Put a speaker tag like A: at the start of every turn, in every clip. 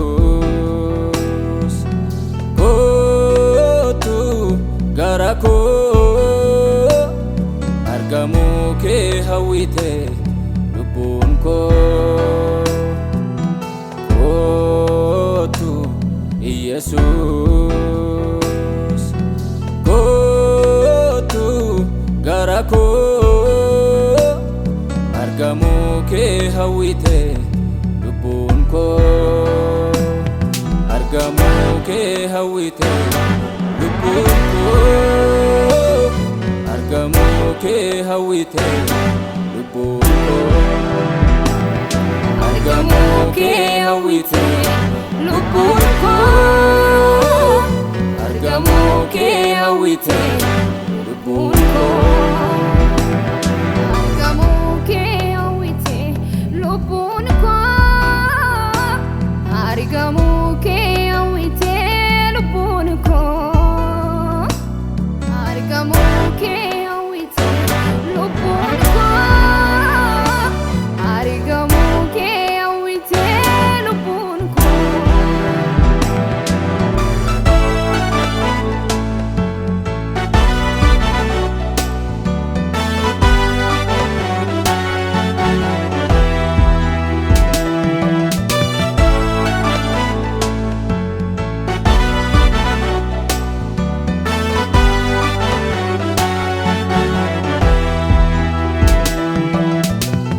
A: Yesus kootu gara koo argamuu kee hawwite lubbuun koo kootu Yesus kootu gara koo argamuu kee hawwite lubbuun koo argamuu kee hawwite lubbuun koo argamuu kee hawwite lubbuun koo argamuu kee hawwite lubbuun koo argamuu kee hawwite lubbuun koo
B: argamuu kee hawwite lubbuun koo argamuu kee hawwite lubbuun koo argamuu kee hawwite lubbuun koo argamuu kee hawwite lubbuun koo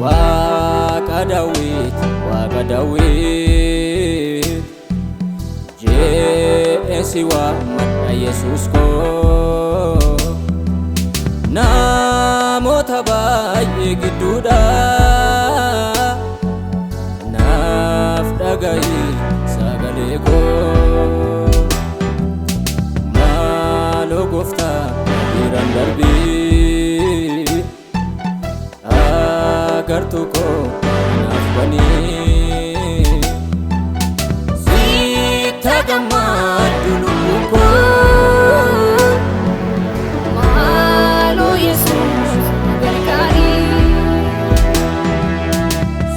A: Waaqa Daawit jeesi waammadha Yesuus koo namoota baay'ee gidduudha naaf dhaga'i sagalee koo maaloo gooftaa biraan darbii agartuu koo naaf banii sitta gammaddu lubbuun koo
B: maaloo Yesuus gargaarii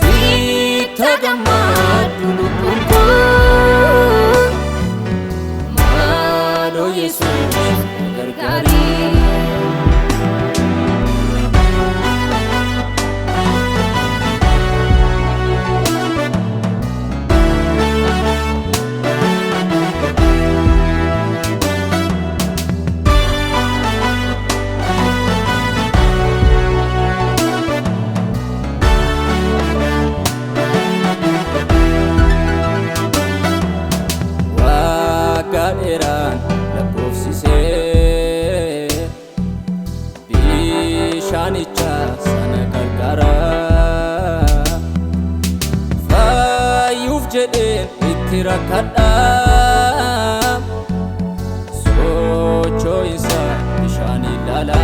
A: sitta gammaddu lubbuun koo maaloo Yesuus gargaarii dheeraan lakkoofsisee bishaanicha sana gargaara fayyuuf jedheen itti rakkadha sochoo'insa bishaan ilaala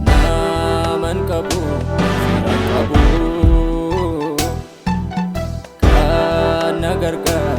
A: naman qabu firaan qabu kan na gargaara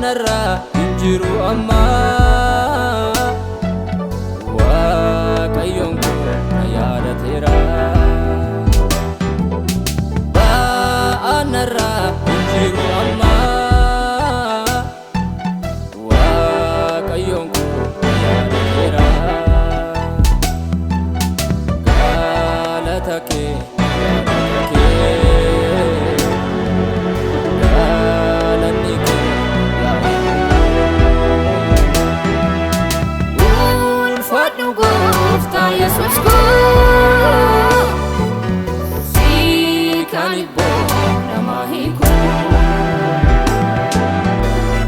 A: anarraa hin jiru amma Waaqayyoon koo na yaadateera anarraa hin jiru amma Waaqayyoon koo na yaadateera galata kee
B: Yesus ko si kanibo namahi ko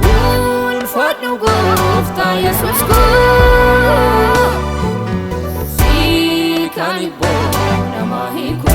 B: ulfadnu gofta Yesus ko si kanibo namahi ko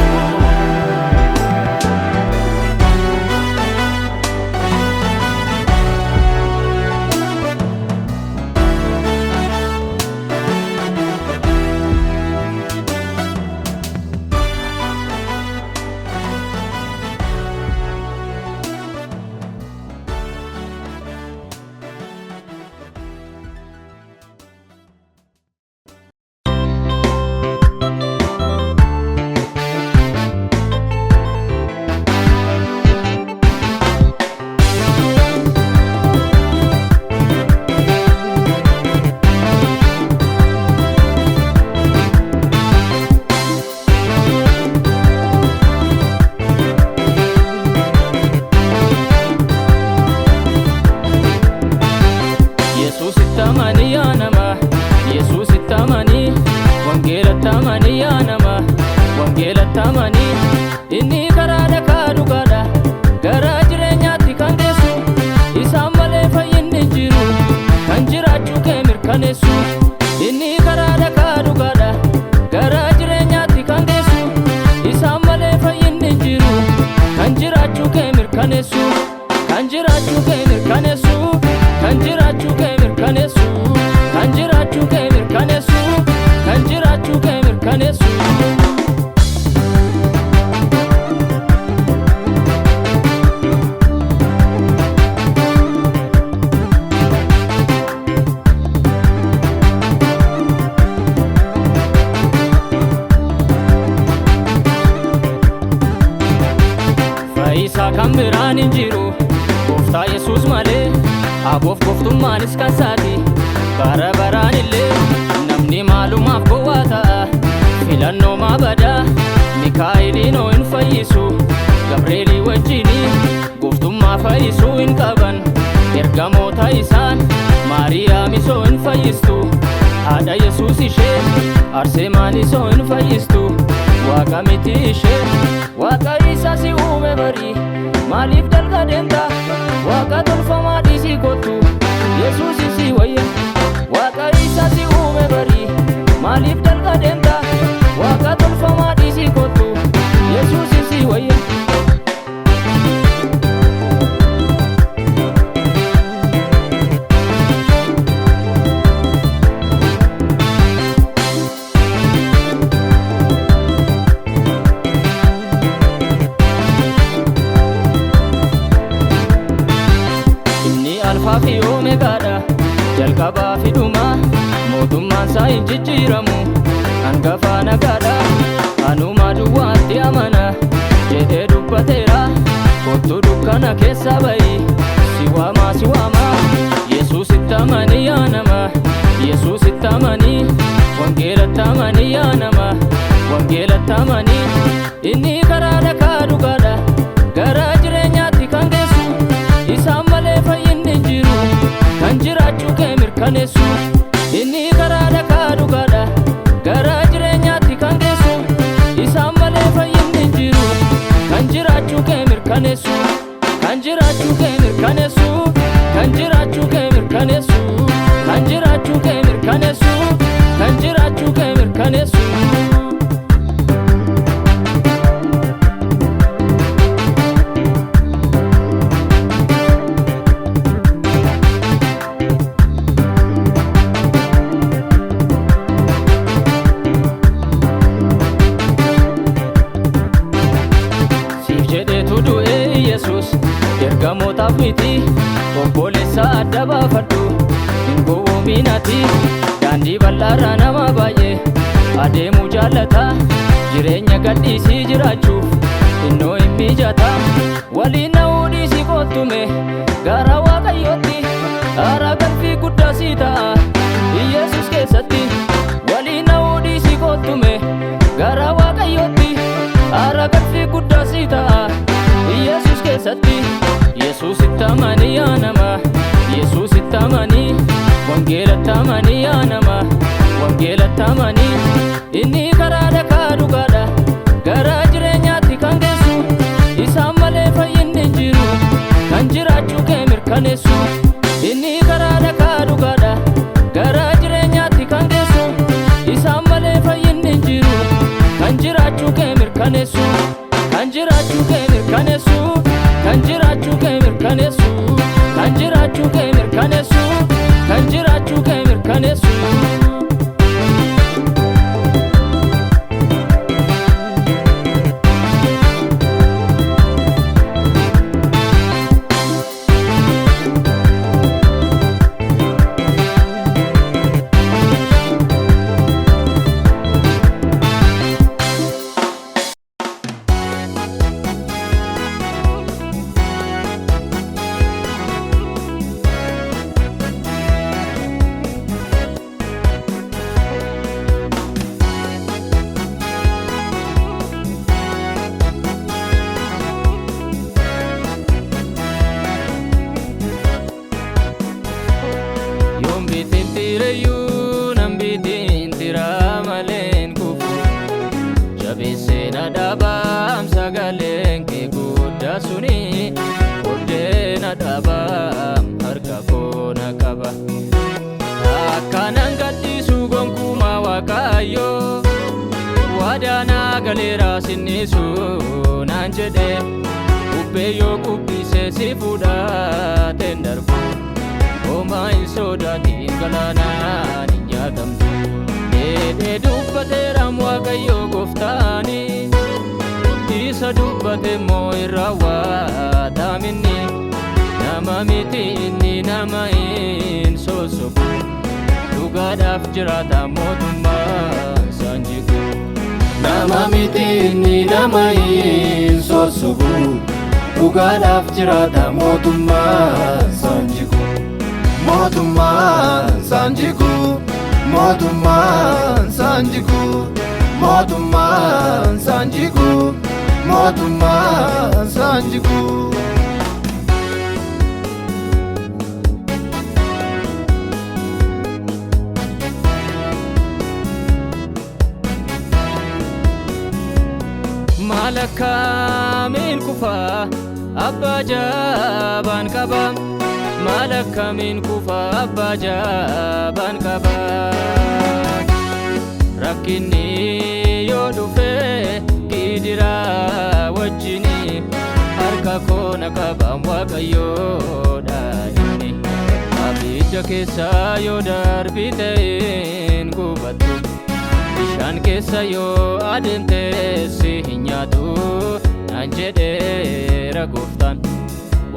B: inni karaa dhagaa dhugaadha garaa jireenyaatti kan geessu isaan malee fayyinni jiru kan jiraachuu kee mirkaneessu inni karaa dhagaa dhugaadha garaa jireenyaatti kan geessu isaan malee fayyinni jiru kan jiraachuu kee mirkaneessu kan jiraachuu kee mirkaneessu kan jiraachuu kee mirkaneessu kan jiraachuu kee mirkaneessu kan jiraachuu kee mirkaneessu Isa kan biraan hin jiru Gooftaa Yesuus malee Aboof gooftummaanis kan isaati bara baraan illee namni maalumaaf gowwaa ta'a filannoo maabadaa Mikaa'eliin hin fayyisu Gabreelii wajjini gooftummaa fayyisuu hin qaban ergamoota isaan Maariyaamis hin fayyistu haadha Yesuus ishee Arseemaanis hin fayyistu Waaqa miti ishee Waaqa isa si uume barii maaliif dalga deemta Waaqa tolfamaa dhiisii kottu Yesuus si wayya Waaqa isa si uume barii maaliif dalga deemta Waaqa tolfamaa dhiisii kottu Yesuus si wayya Alfaa fi Omeegaadha jalqabaa fi dhumaa mootummaan isaa hin jijjiiramu hangafaa nagaadha anumaa duwwaatti amana jedhee dubbateera kottu dukkana keessa ba'i si waamaa Yesuusitti amanii yaa nama Yesuusitti amanii wangeelatti amanii yaa nama wangeelatti amanii inni karaa dhagaa dhugaadha garaa jireenyaatti kan geessu isaan malee fayyinni jiru kan jiraachuu kee mirkaneessu inni karaa dhagaa dhugaadha garaa jireenyaatti kan geessu isaan malee fayyinni jiru kan jiraachuu kee mirkaneessu kan jiraachuu kee mirkaneessu kan jiraachuu kee mirkaneessu kan jiraachuu kee mirkaneessu kan jiraachuu kee mirkaneessu hamootaaf miti obboleessa adda baafadhu hin gowwoominati daandii bal'aarra nama baay'ee adeemuu jaallata jireenya gadhiisii jiraachuuf innoo hin mijata waliin na'uu dhiisii kottume gara waaqayyootti aara galfii guddaa sii ta'a Yesus keessatti waliin na'uu dhiisii kottume gara waaqayyootti aara galfii guddaa sii ta'a Yesus keessatti Yesusitti amanii yaa nama Yesusitti amanii wangeelatti amanii yaa nama wangeelatti amanii inni karaa dhagaa dhugaadha gara jireenyaatti kan geessu isaan malee fayyinni hin jiru kan jiraachuu kee mirkaneessu inni karaa dhagaa dhugaadha gara jireenyaatti kan geessu isaan malee fayyinni hin jiru kan jiraachuu kee mirkaneessu kan jiraachuu kee mirkaneessu kan jiraachuu kee mirkaneessu kan jiraachuu kee mirkaneessu kan jiraachuu kee mirkaneessu Nadabam sagaleen kee guddaa suni Ordee nadabam harka koo na qaba Akkanan gadhiisu gonkumaa waaqayyoo waadaa naa galeera sinnisu naan jedhe Bubbee yoo qubbisee si fudhateen darbu Homaa hin sodaatiin galaanaan hin nyaatamtu Dheedhee dubbateeram waaqayyoo gooftaani Isa dubbate moo hin raawwataminni Nama miti inni nama hin sosobu Dhugaadhaaf jiraata mootummaan isaan jigu Nama miti inni nama hin sosobu Dhugaadhaaf jiraata mootummaan isaan jigu Mootummaan isaan jigu Mootummaan isaan jigu Mootummaan isaan jigu Mootummaan isaan jigu Maal akkamiin kufaa abbaa jabaan qaba Maal akkamiin kufaa abbaa jabaan qaba Rakkinni yoo dhufee Gidira wajjini harka koo na qabam waaqayyoodha inni Abidda keessa yoo darbite hin gubattu Bishaan keessa yoo adeemte si hin nyaatu Naan jedheera gooftaan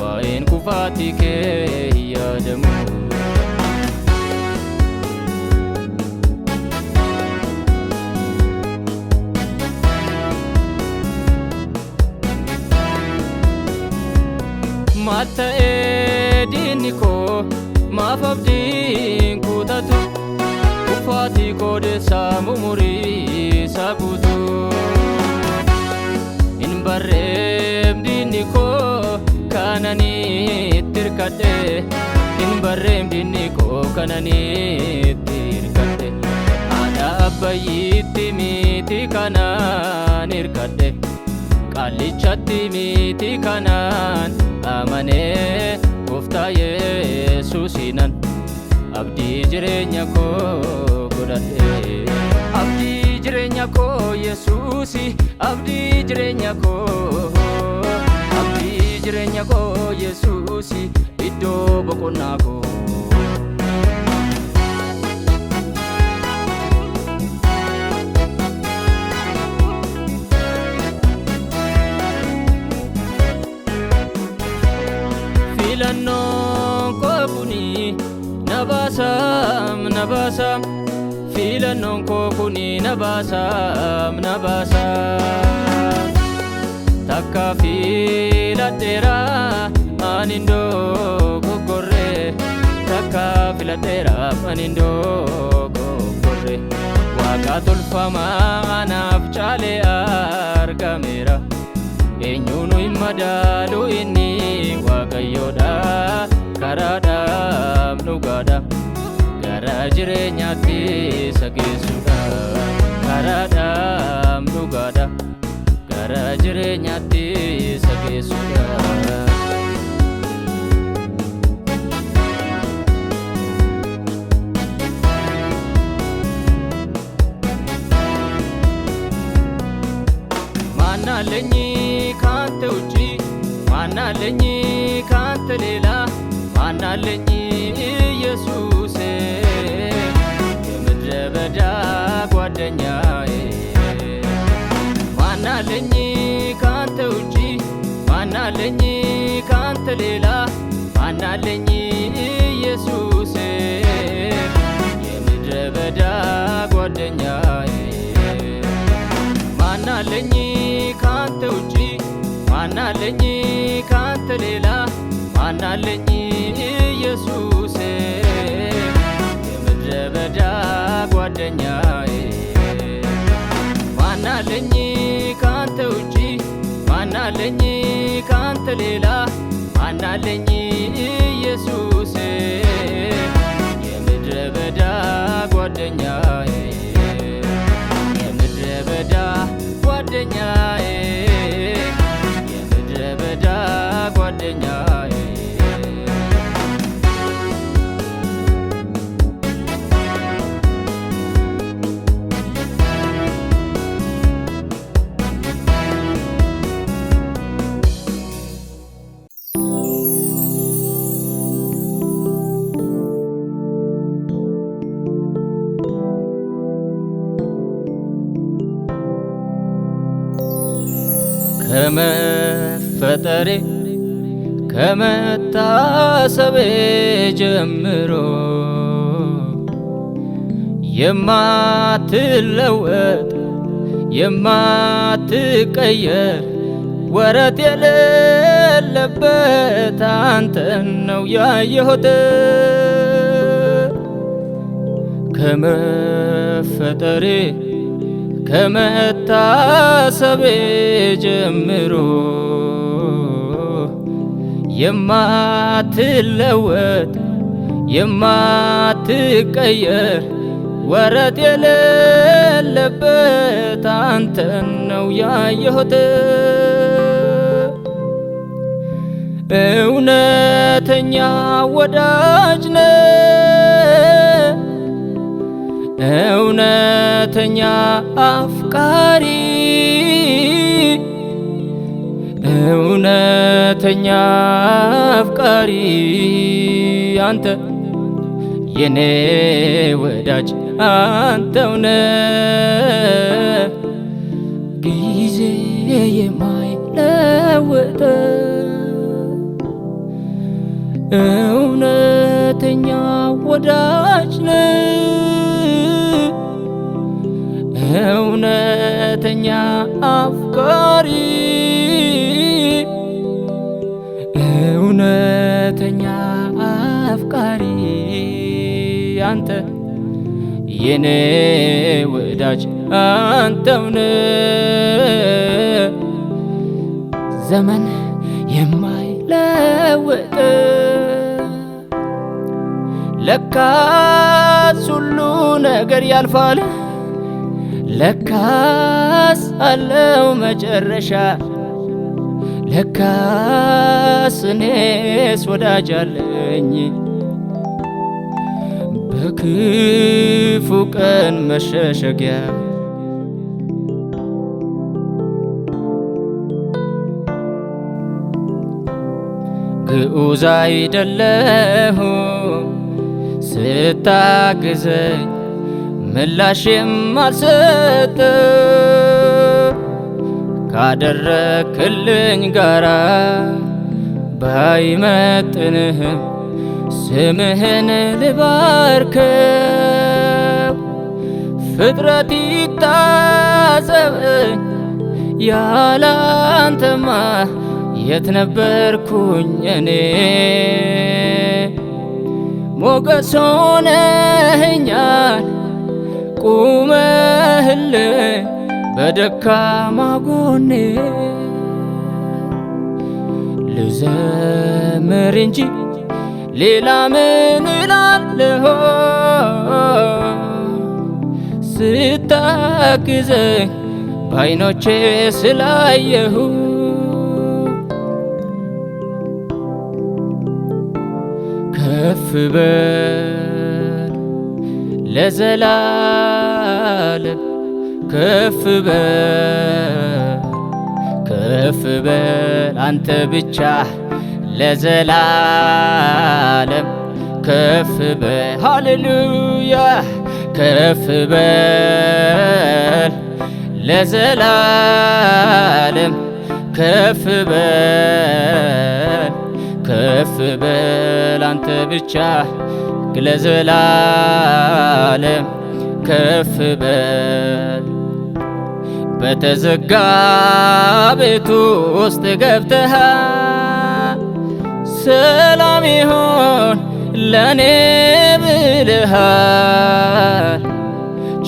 B: waa'een kufaatii kee hin yaadamu Maal ta'ee diinni koo maaf abdiin kutatu Kufaatii koo deessaa mumurii isaa guutu Hin barreem diinni koo kananiitti hirkadhe Hin barreem diinni koo kananiitti hirkadhe Haadha abbayyiitti miti kanaan hirkadhe Qaallichatti miti kanaan amanee gooftaa Yesuusinan abdii jireenya koo godhadhe abdii jireenya koo Yesuusi abdii jireenya koo abdii jireenya koo Yesuusi iddoo boqonnaa koo filannoon koo kuni nabaasam nabaasam filannoon koo kuni nabaasam nabaasam takka filadheera anindoo goggorre takka filadheera anindoo goggorre waaqa tolfamaa anaaf caalee argameera eenyuun hin madaalu inni waaqayyoodha karaadhaaf dhugaadha gara jireenyaatti isa geessudha karaadhaaf dhugaadha gara jireenyaatti isa geessudha. ማናለኝ ካንተ ውጪ ማናለኝ ካንተ ሌላ ማናለኝ ኢየሱስ የምድረ በዳ ጓደኛዬ ማናለኝ ካንተ ውጪ ማናለኝ ካንተ ሌላ ማናለኝ ኢየሱስ የምድረ በዳ ጓደኛዬ ማናለኝ ካንተ ውጪ ማናለኝ ካንተ ሌላ ማናለኝ ኢየሱስ የምድረ በዳ ጓደኛዬ ማናለኝ ካንተ ውጪ ማናለኝ ካንተ ሌላ ማናለኝ ኢየሱስ የምድረ በዳ ጓደኛዬ የምድረ በዳ ጓደኛዬ የምድረ በዳ ጓደኛዬ ከመፈጠሬ ከመታሰቤ ጀምሮ የማትለወጥ የማትቀየር ወረት የሌለበት አንተን ነው ያየሁት ከመፈጠሬ ከመታሰቤ ጀምሮ የማትለወጥ የማትቀየር ወረት የሌለበት አንተን ነው ያየሁት እውነተኛ ወዳጅ ነህ እውነተኛ አፍቃሪ እውነተኛ አፍቃሪ አንተ የኔ ወዳጅ አንተው ነህ ጊዜ የማይለወጥ እውነተኛ ወዳጅ ነህ እውነተኛ አፍቃሪ እውነተኛ አፍቃሪ አንተ የኔ ወዳጅ አንተው ነህ ዘመን የማይለወጥ ለካስ ሁሉ ነገር ያልፋል ለካስ አለው መጨረሻ ለካስ እኔስ ወዳጅ አለኝ በክፉ ቀን መሸሸጊያ ግዑዝ አይደለሁም ስታግዘኝ ምላሽም አልሰጥ ካደረክልኝ ጋራ ባይመጥንህም ስምህን ልባርከው። ፍጥረት ይታዘበኝ ያላንተማ የት ነበርኩኝ እኔ? ሞገስ ሆነኸኛል ቁመህልኝ በደካማ ጎኔ። ልዘምር እንጂ ሌላ ምን እላለሁ? ስታግዘኝ በዓይኖቼ ስላየሁ ከፍ በል ለዘላለም ከፍ በል ከፍ በል አንተ ብቻ ለዘላለም ከፍ በል ሃሌሉያ ከፍ በል ለዘላለም ከፍ በል ከፍ በል አንተ ብቻ ለዘላለም ከፍ በል። በተዘጋ ቤት ውስጥ ገብተሃል ሰላም ይሆን ለኔ ብለሃል።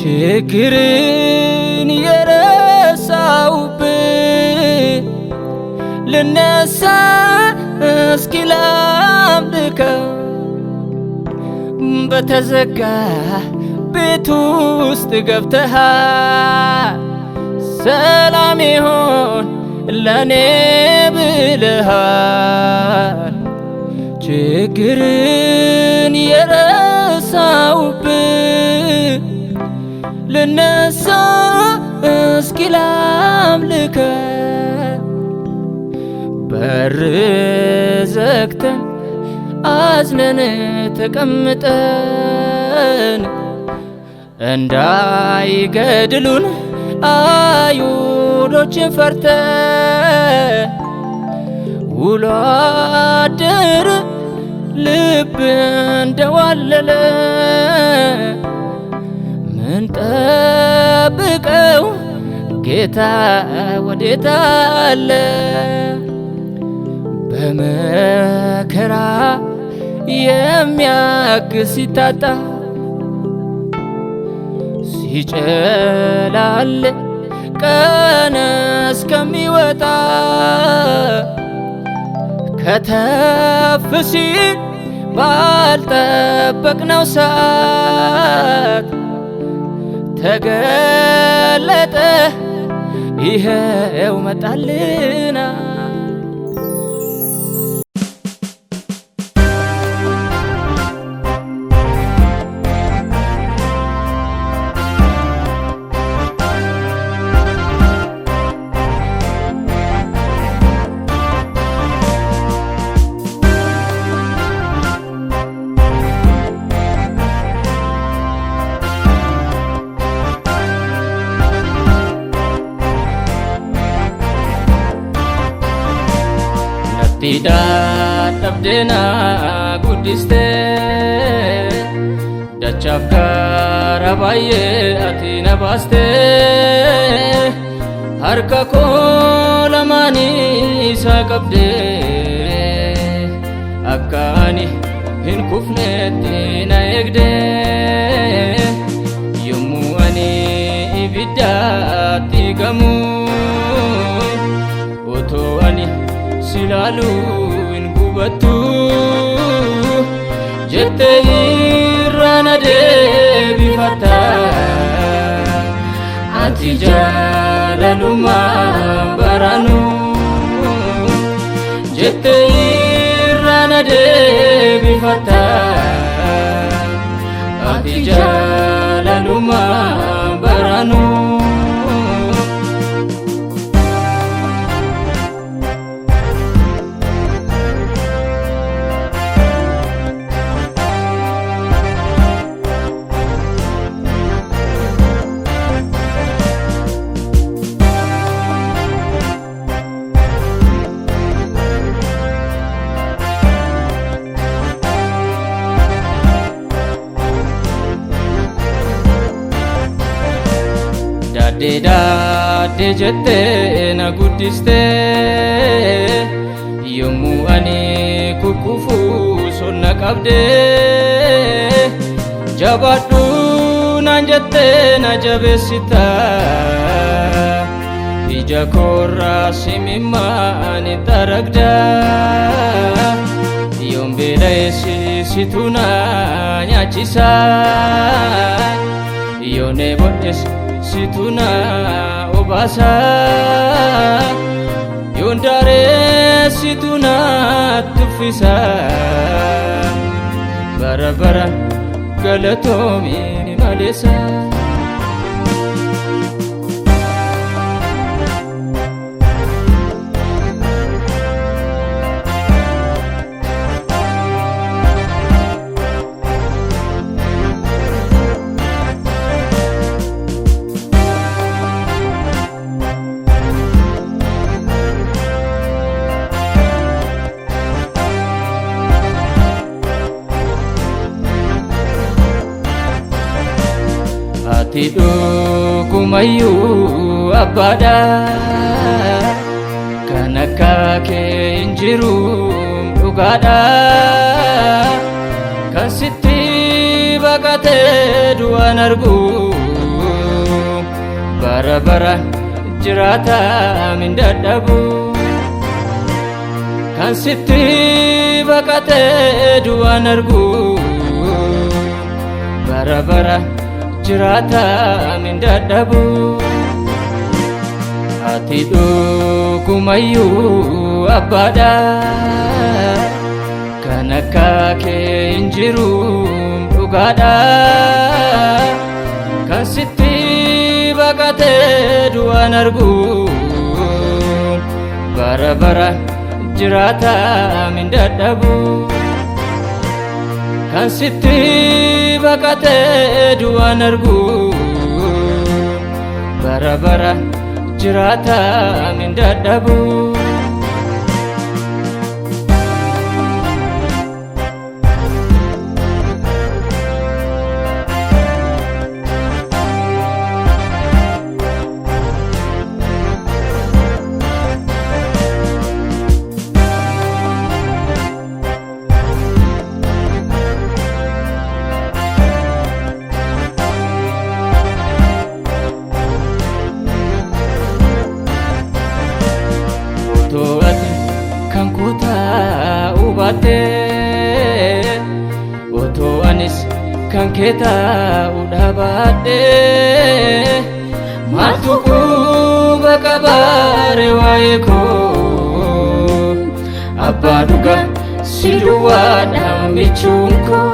B: ችግርን የረሳውብህ ልነሳ እስኪ ላምልከው። በተዘጋ ቤት ውስጥ ገብተሃል ሰላም ይሆን ለኔ ብለሃል። ችግርን የረሳውብህ ልነሳ እስኪ ላምልከው። በር ዘግተን አዝነን ተቀምጠን እንዳይገድሉን አይሁዶችን ፈርተን ውሎ አደረ ልብ እንደዋለለ ምን ጠብቀው ጌታ ወዴት አለ? በመከራ የሚያግዝ ሲታጣ ሲጨላል ቀን እስከሚወጣ ከተፍ ሲል ባልጠበቅነው ሰዓት ተገለጠ ይሄው መጣልና። dadhabdeena guddistee dachaaf gaara baay'ee ati na baastee harka koo lamaanii isaa qabdee akka ani hin kufneetti na eegdee yommuu ani ibiddaatti gamu otoo ani silalu in gubattu jette irrana deebifatta ati jaalaluma baranu jette irrana deebifatta ati jaalaluma baranu daadde jettee na guddistee yommuu ani kukkufu sonna qabdee jabaadhu naan jettee na jabeessita ija koorraa simimmaan taragda yoon beela'eessitu na nyaachisa yoon eebodheessitu na obaasa yoon daareessitu na tuffisa bara bara galatoomii maleessa. Ati dhugumayyuu abbaadha kan akka kee hin jiru dhugaadha kan sitti baqatee du'aan argu bara bara jiraata min dadhabu kan sitti baqatee du'aan argu bara bara jiraata min dadhabu ati dhugumayyuu abbaadha kan akka kee hin jiru dhugaadha kan sitti baqatee du'aan argu bara bara jiraata min dadhabu kan sitti baqatee du'aan argu bara bara jiraata min dadhabu. To'ate kan koo ta'uu baattee otoo anis kan kee ta'uu dhaabadhee maaltu quba qabaare waa'ee koo abbaa dhugaa si duwwaadha michuun koo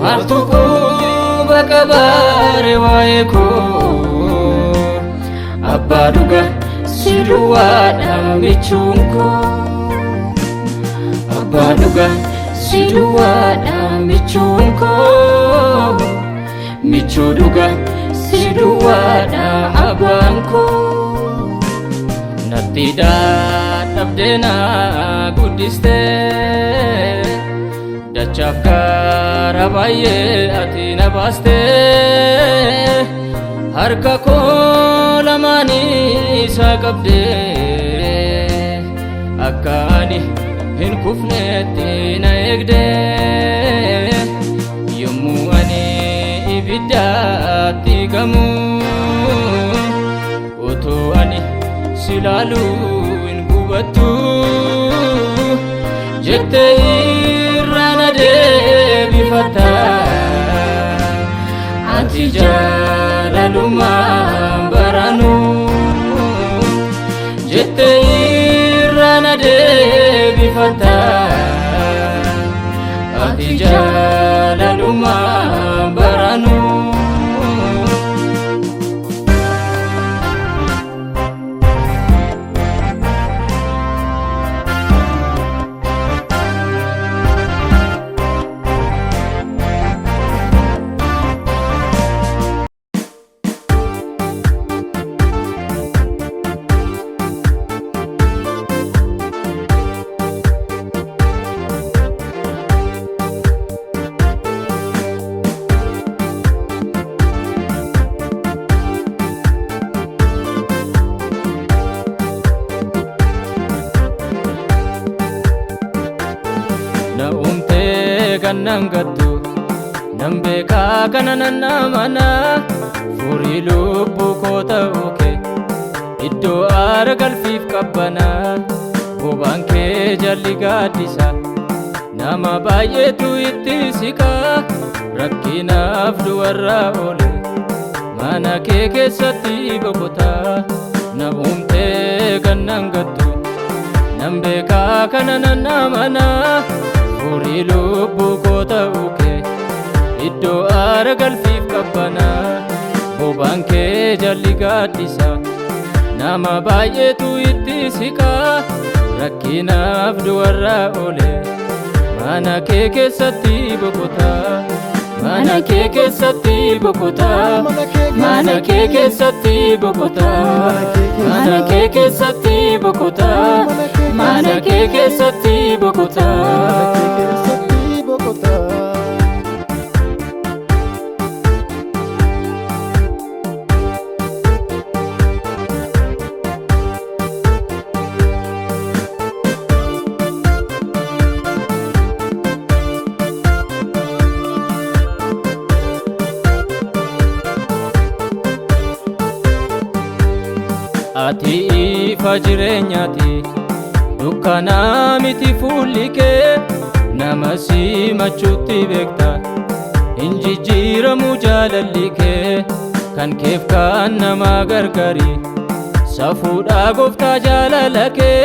B: maaltu quba qabaare waa'ee koo abbaa dhugaa si duwwaadha michuun koo abbaa dhugaa si duwwaadha michuun koo michuu dhugaa si duwwaadha abbaan koo natti dadhabdee na guddistee dachaaf karaa baay'ee ati na baastee harka koo lamaanii isaa qabdee akka ani hin kufneetti na eegdee yommuu ani ibiddaatti gamu otoo ani si laaluu hin gubattu jettee irraa na deebifatta ati jaalalummaan baranu jettee irraa na deebifatta ati jaalalummaan baranu. gannan gattu nan beekaa kana nan amana furii lubbuu koo ta'uu kee iddoo aara galfiif qabbana bobaan kee jalli gaaddisa nama baay'eetu itti siqaa rakkinaaf du'arraa oole mana kee keessatti boqotaa na uumtee gannan gattu nan beekaa kana nan amana furii lubbuu koo ta'uu kee iddoo aara galfiif qabbana bobaan kee jalli gaaddisa nama baay'eetu itti siqaa rakkinaaf du'arraa oole mana kee keessatti boqotaa mana kee keessatti boqotaa mana kee keessatti boqotaa mana kee keessatti boqotaa mana kee keessatti boqotaa ati ifa jireenyaati dukkanaa miti fuulli kee nama simachuutti beekta hin jijjiiramu jaalalli kee kan keef kaan nama gargari safuudhaa gooftaa jaalala kee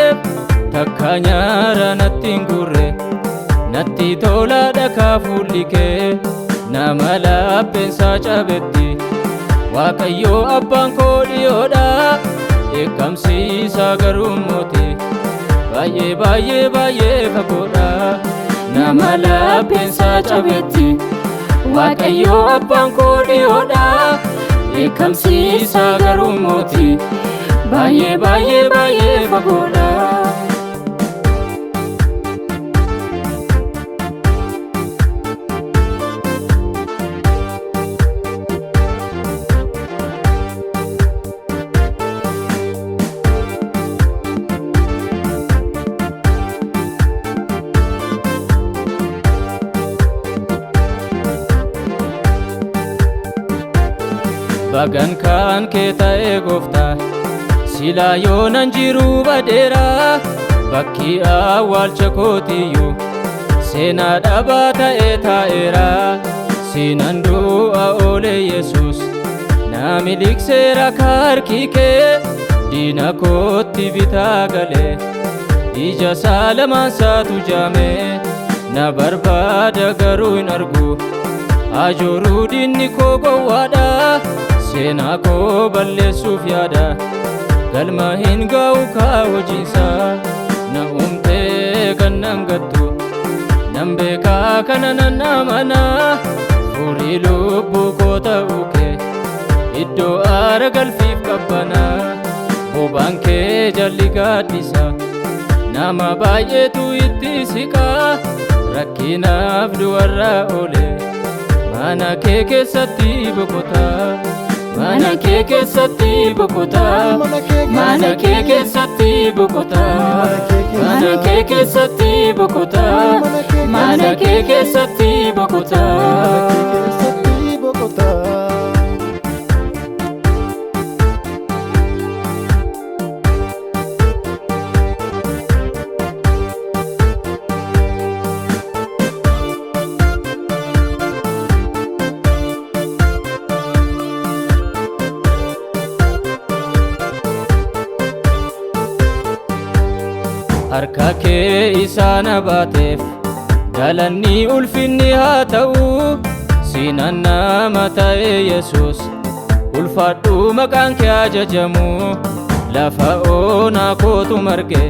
B: takka nyaara natti hin gurre natti tolaadha kaa fuulli kee nama laabbeensaa cabetti waaqayyoo abbaan koo dhiyoodha eekkamsi isaa garuu mootii baay'ee baay'ee baay'ee fagoodha nama laabbeensaa cabetti waaqayyoo abbaan koo dhiyoodha eekkamsi isaa garuu mootii baay'ee baay'ee baay'ee fagoodha. bagan kan kee ta'ee gooftaa silaa yoonan jiruu badeera bakki awwaalcha kootiyyuu seenaa dhabaa ta'ee taa'eera siinan du'a oole yesus na miliqseera harki kee diina kootti bitaa galee ija isaa lamaan saatu jaame na barbaada garuu hin argu ajooruu diinni koo gowwaadha seenaa koo balleessuuf yaada galma hin ga'u kaa hojiinsaa na uumtee gannan gattu nan beekaa kana nan amana furii lubbuu koo ta'uu kee iddoo aara galfiif qabbana bobaan kee jalli gaaddisa nama baay'eetu itti siqaa rakkinaaf du'arraa oole mana kee keessatti boqotaa mana kee keessatti boqotaa mana kee keessatti boqotaa mana kee keessatti boqotaa mana kee keessatti boqotaa harka kee isaana baateef galanni ulfinni haa ta'u siinan nama ta'e yesus ulfaadhu maqaan kee ajajamu lafa onaa kootu marge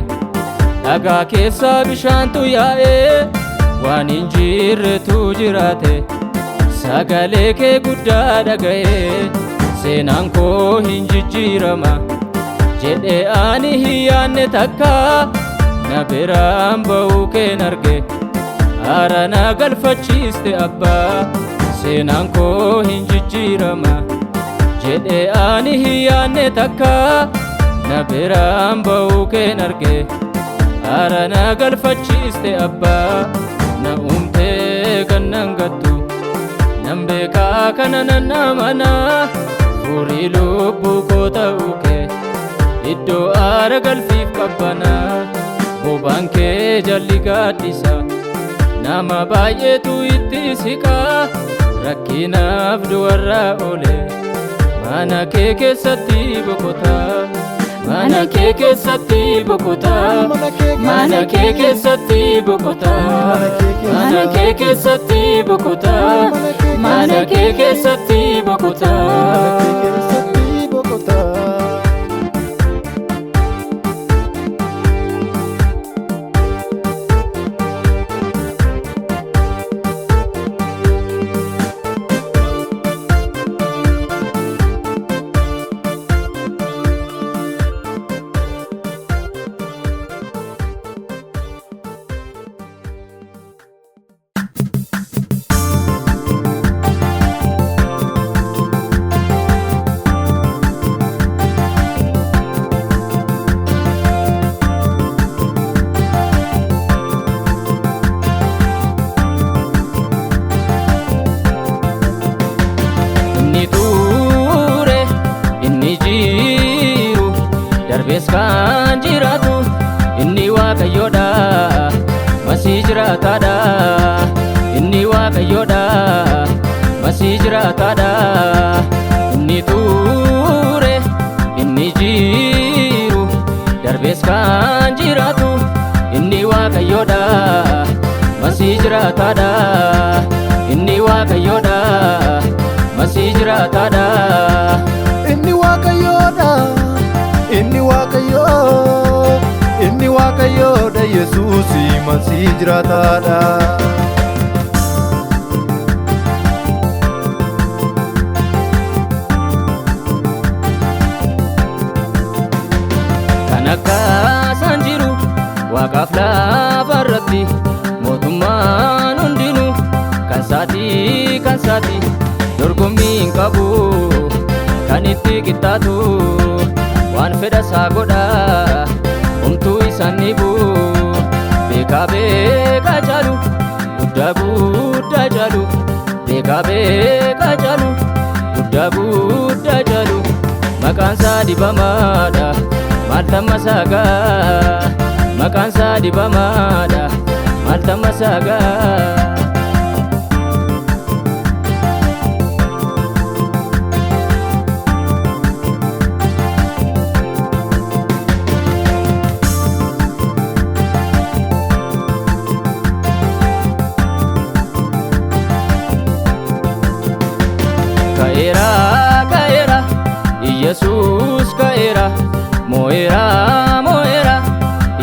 B: dhagaa keessaa bishaantu yaa'ee waan hin jirretu jiraate sagalee kee guddaa dhaga'ee seenaan koo hin jijjiirama jedhee ani hin yaanne takka na biraan ba'uu keen arge aara na galfachiiste abbaa seenaan koo hin jijjiirama jedhee ani hin yaanne takka na biraan ba'uu keen arge aara na galfachiiste abbaa na uumtee beekaa kana nan amana furii lubbuu koo ta'uu kee iddoo aara galfiif qabbana bobaan kee jalli gaaddisa nama baay'eetu itti siqaa rakkinaaf du'arraa oole mana kee keessatti boqota mana kee keessatti boqota mana kee keessatti boqota mana kee keessatti boqota mana kee keessatti boqota darbees kan jiraatu inni waaqayyoodha masii jiraataadha inni waaqayyoodha masii jiraataadha inni ture inni jiru darbees kan jiraatu inni waaqayyoodha masii jiraataadha inni waaqayyoodha masii jiraataadha
C: inni waaqayyoodha inni waaqayyoodha Yesuusi masii jiraataadha
B: kan akkasaan jiru waaqaaf lafa irratti mootummaan hundinuu kan saati dorgommii hin qabu kan itti qixxaatu waan fedha isaa godha homtuu isaan dhibu beekaa jaalu guddaa jaalu beekaa jaalu guddaa jaalu maqaan isaa dibamaadha maal tamma saagaa maqaan isaa dibamaadha maal tamma saagaa Ka'eera Iyesuus ka'eera mo'eera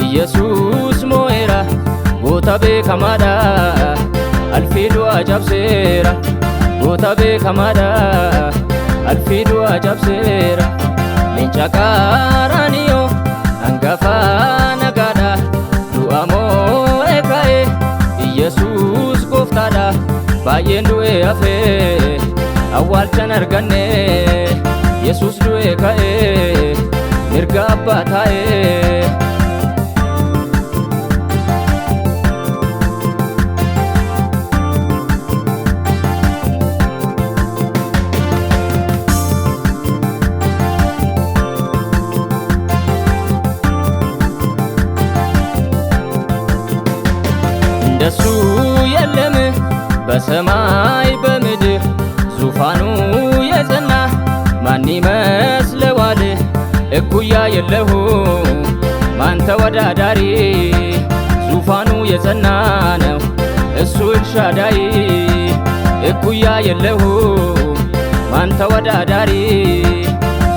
B: Iyesuus mo'eera goota beekamaadha alfii du'aa cabseera goota beekamaadha alfii du'aa cabseera leenca qaaraaniyoo hangafa nagaadha du'a mo'ee ka'e Iyesuus gooftaadha baay'een du'ee hafee awwaalchan arganne Yesuus du'ee ka'ee mirga abbaa taa'ee እንደሱ የለም በሰማይ በምድር ዙፋኑ የጸና ማን ይመስለዋል እኩያ የለሁ ማን ተወዳዳሪ ዙፋኑ የጸና ነው እሱ ኤልሻዳይ እኩያ የለሁ ማን ተወዳዳሪ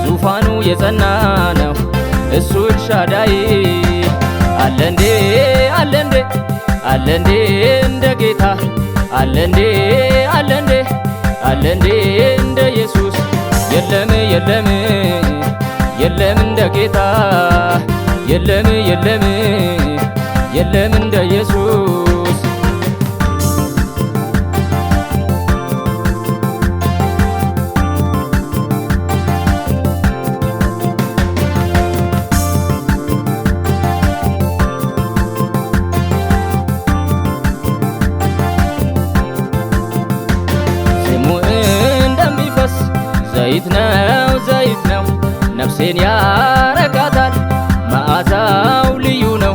B: ዙፋኑ የጸና ነው እሱ ኤልሻዳይ አለንዴ እንደ ጌታ አለንዴ እንደ ኢየሱስ የለም እንደ ጌታ የለም እንደ ኢየሱስ ዘይት ነው ነፍሴን ያረካታል መዓዛው ልዩ ነው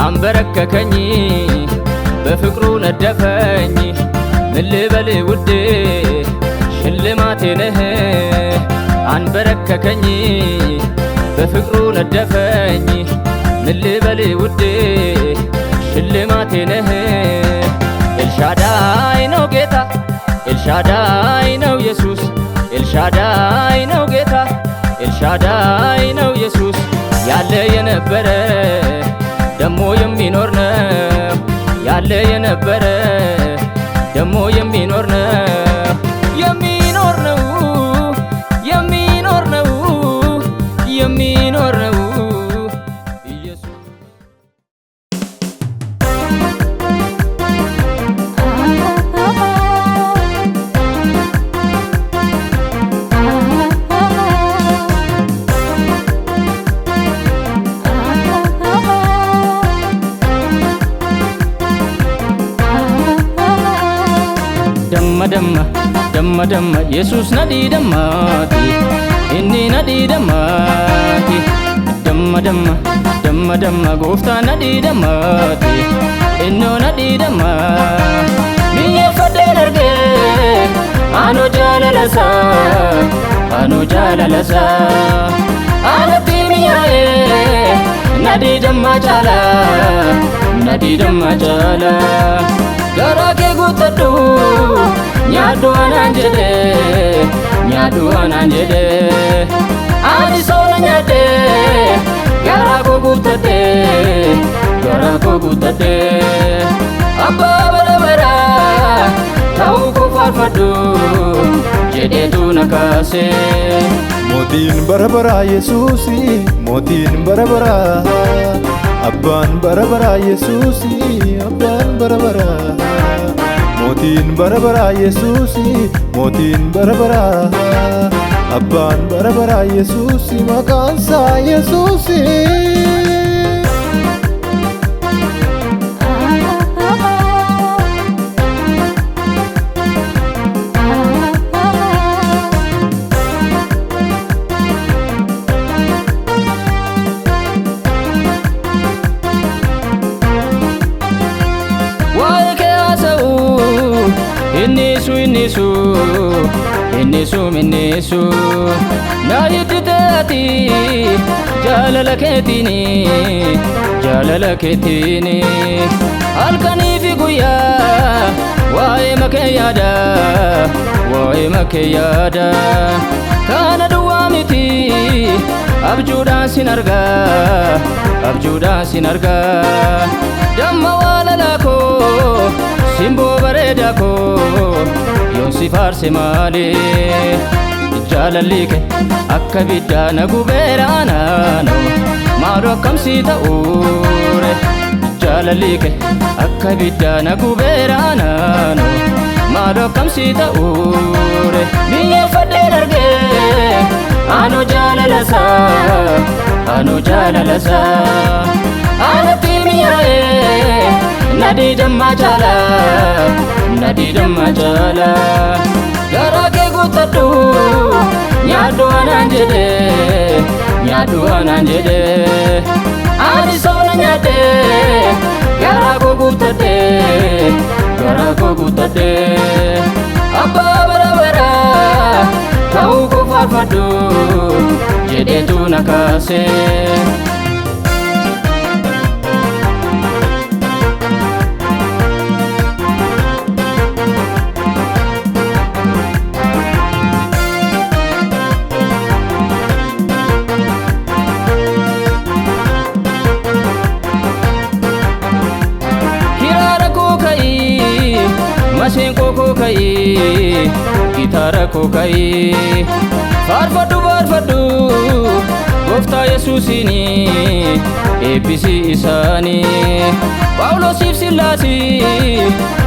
B: አንበረከከኝ በፍቅሩ ነደፈኝ ምን ልበል ውዴ ሽልማቴ ነህ አንበረከከኝ በፍቅሩ ነደፈኝ ምን ልበል ውዴ ሽልማቴ ነህ ኤልሻዳይ ነው ጌታ ኤልሻዳይ ነው ኢየሱስ ኤልሻዳይ ነው ጌታ ኤልሻዳይ ነው ኢየሱስ ያለ የነበረ ደሞ የሚኖር ነው ያለ የነበረ ደሞ የሚኖር ነው የሚኖር ነው የሚኖር ነው የሚኖር ነው ኢየሱስ damma Yesus nadi dammati inni nadi dammati damma Goofta nadi dammati inno nadi damma miye fadde darge ano jalalasa anatti miyae nadi damma chala gara ke gutaddu nyaadu anan jede ani sona nyaade gara ko gutade abba bara tau ko farfadu jede tu nakase
C: Mootiin bara Yesuusi mootiin bara abbaan bara Yesuusi abbaan bara mootiin bara Yesuusi mootiin bara abbaan bara Yesuusi maqaan isaa Yesuusi innisu na yiddati jalala ketini halkanii fi guyyaa waa'ee makee yaada kana duwwaa miti abjuudhaan sin argaa damma waalalaa koo simboo bareedaa koo yoon si faarse malee jaalalli kee akka biddaa na gubeera naanoo maaloo akkamsi ta'uure jaalalli kee akka biddaa na gubeera naanoo maaloo akkamsi ta'uure mi'eeffadhee dargee anoo jaalalasaa anatti mi'aa'ee nadi damma chala gara ke gutaddu nyaadu anan jede ani sona nyaade gara ko gutade abba bara tau ko farfadu jede tu nakase masenko ko kai gitara ko kai farfadu Goofta Yesuusini eebbisi isaani Phaawulosiif Sillaasi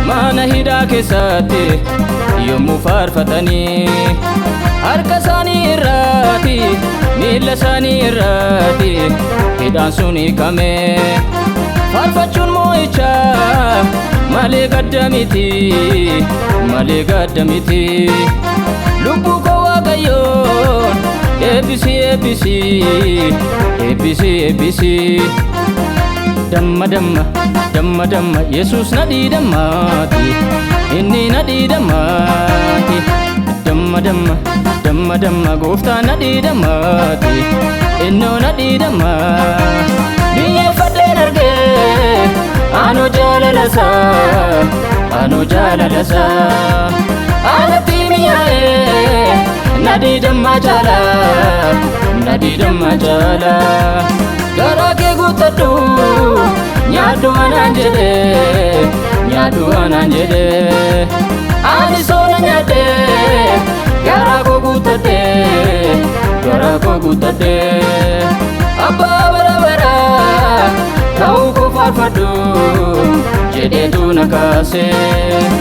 C: mana hidhaa keessatti yommuu faarfatanii harka isaanii irraati miilla isaanii irraati hidhaan sun hiikame faarfachuun moo'icha malee gadda miti malee gadda miti lubbuu koo waaqayyoon eebbisi eebbisi eebbisi eebbisi damma damma damma damma Yesuus na dhiidhammaati inni na dhiidhammaati damma damma damma damma gooftaan na dhiidhammaati innoo na dhiidhammaati biyyeeffadheen argee anoo jaalalasaa anoo jaalalasaa anatti miyaa'ee na dhiidhammaa jaalaa na dhiidhammaa jaalaa garaa kee guuttadhu nyaadhu anaan jedhee nyaadhu anaan jedhee ani soona nyaadhee garaa koo guuttadhee garaa koo guuttadhee abbaa bara baraa ta'uu koo faarfadhu jedheetu na kaasee.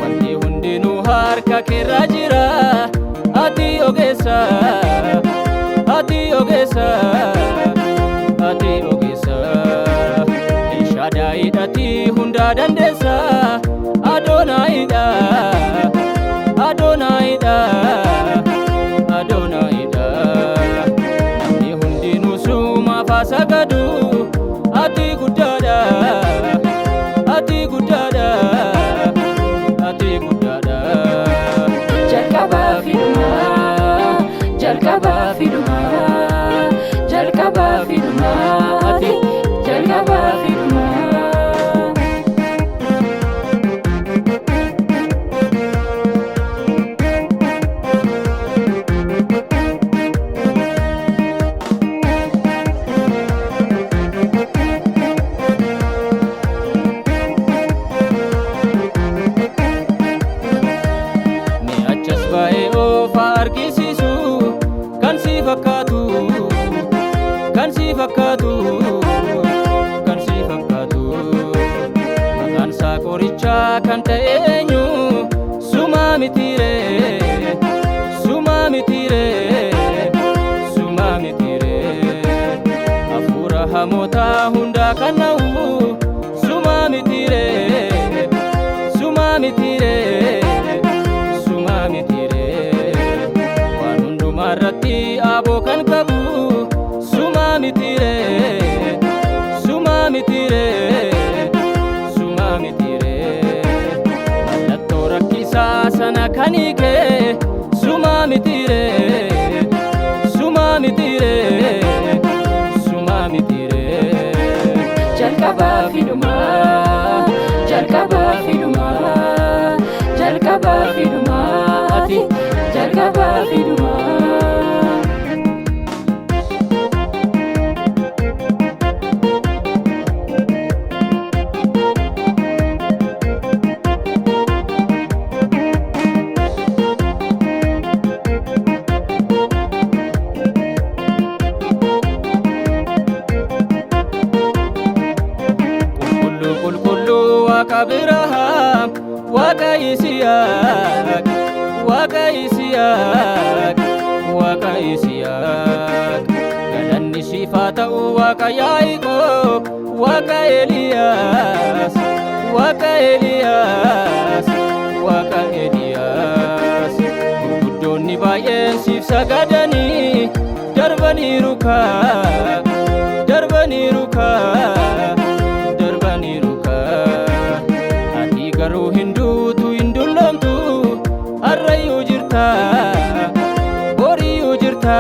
C: Wanti hundinuu harka keerra jira ati ogeessa ati ogeessa ati ogeessa Shaddaayiidhaati hunda dandeessa Adoonaayidha Adoonaayidha Adoonaayidha namni hundinuu sumaaf sagadu ati guddaadha ati guddaadha ati guddaadha
B: jalqabaa fi dhumaa jalqabaa fi dhumaa jalqabaa fi dhumaa ati jalqabaa fi dhumaa
C: kan si fakkaatu maqaan isaa qorichaa kan ta'e eenyu suma mitiire suma mitiire suma mitiire hafuura hamoota hundaa kan na'u suma mitiire suma mitiire suma mitiire waan hundumaa irratti aboo kan qabu suma mitiire suma mitiire suma mitiire sana kanike suma mitire suma mitire suma mitire jalqaba fiduma jalqaba fiduma jalqaba fiduma ati jalqaba fiduma Waaqa Abrahaam Waaqa Yisihaaq Waaqa Yisihaaq Waaqa Yisihaaq galanni siif haa ta'u Waaqa Yaaqoob Waaqa Eeliyaas Waaqa Eeliyaas Waaqa Eeliyaas gurguddoonni baay'een siif sagadanii darbaniiru kaa darbaniiru kaa garuu hinduutu hindulloomtu harrayyuu jirta boriyyuu jirta